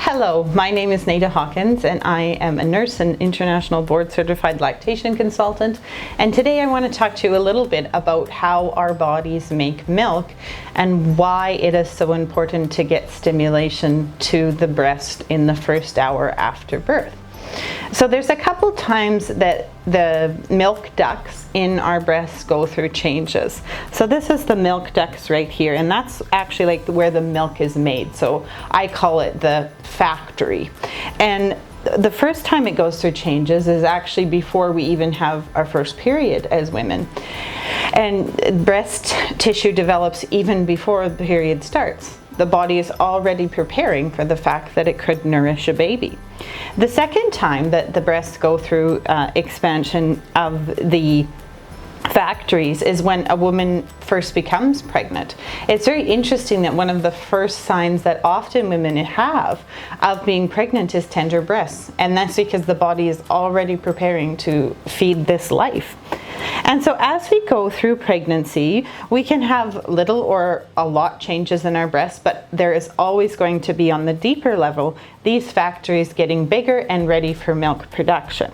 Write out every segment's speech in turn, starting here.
Hello, my name is Nada Hawkins and I am a nurse and international board certified lactation consultant, and today I want to talk to you a little bit about how our bodies make milk and why it is so important to get stimulation to the breast in the first hour after birth. So there's a couple times that the milk ducts in our breasts go through changes. So this is the milk ducts right here, and that's actually like where the milk is made. So I call it the factory. And the first time it goes through changes is actually before we even have our first period as women. And breast tissue develops even before the period starts. The body is already preparing for the fact that it could nourish a baby. The second time that the breasts go through expansion of the factories is when a woman first becomes pregnant. It's very interesting that one of the first signs that often women have of being pregnant is tender breasts, and that's because the body is already preparing to feed this life. And so as we go through pregnancy, we can have little or a lot changes in our breasts, but there is always going to be, on the deeper level, these factories getting bigger and ready for milk production.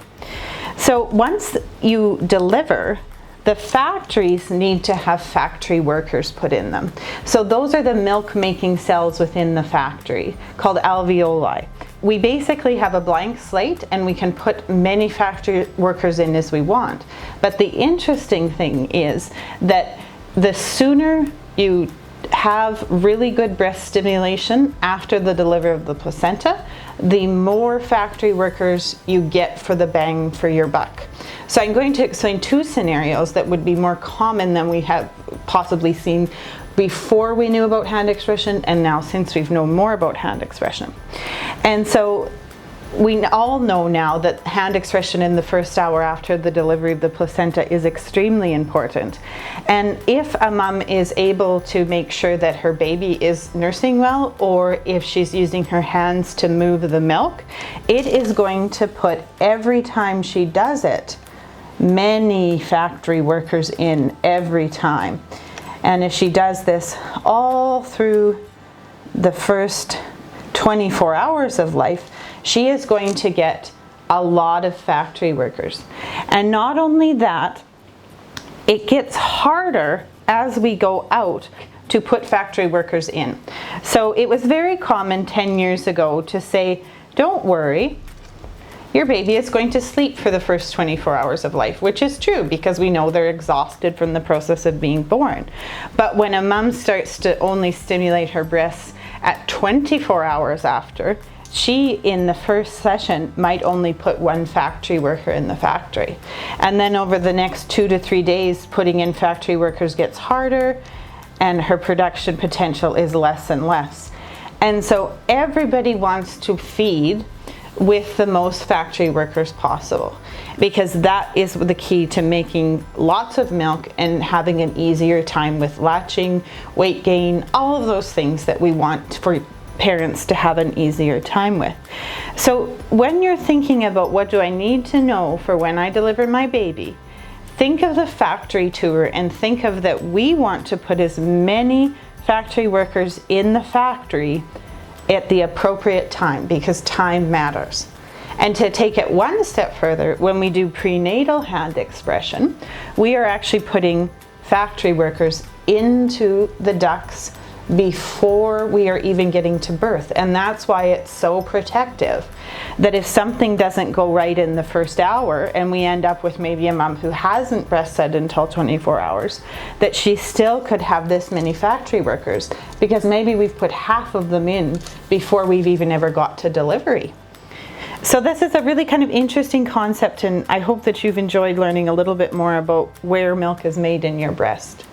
So once you deliver, the factories need to have factory workers put in them. So those are the milk making cells within the factory called alveoli. We basically have a blank slate and we can put many factory workers in as we want. But the interesting thing is that the sooner you have really good breast stimulation after the delivery of the placenta, the more factory workers you get for the bang for your buck. So I'm going to explain two scenarios that would be more common than we have possibly seen before we knew about hand expression, and now since we've known more about hand expression. And so we all know now that hand expression in the first hour after the delivery of the placenta is extremely important. And if a mom is able to make sure that her baby is nursing well, or if she's using her hands to move the milk, it is going to put, every time she does it, many factory workers in every time. And if she does this all through the first 24 hours of life, she is going to get a lot of factory workers. And not only that, it gets harder as we go out to put factory workers in. So it was very common 10 years ago to say, don't worry, your baby is going to sleep for the first 24 hours of life, which is true because we know they're exhausted from the process of being born. But when a mom starts to only stimulate her breasts at 24 hours after, she, in the first session, might only put one factory worker in the factory. And then over the next 2 to 3 days, putting in factory workers gets harder and her production potential is less and less. And so everybody wants to feed with the most factory workers possible, because that is the key to making lots of milk and having an easier time with latching, weight gain, all of those things that we want for parents to have an easier time with. So when you're thinking about what do I need to know for when I deliver my baby, think of the factory tour and think of that we want to put as many factory workers in the factory at the appropriate time, because time matters. And to take it one step further, when we do prenatal hand expression, we are actually putting factory workers into the ducts before we are even getting to birth. And that's why it's so protective, that if something doesn't go right in the first hour and we end up with maybe a mom who hasn't breastfed until 24 hours, that she still could have this many factory workers, because maybe we've put half of them in before we've even ever got to delivery. So this is a really kind of interesting concept, and I hope that you've enjoyed learning a little bit more about where milk is made in your breast.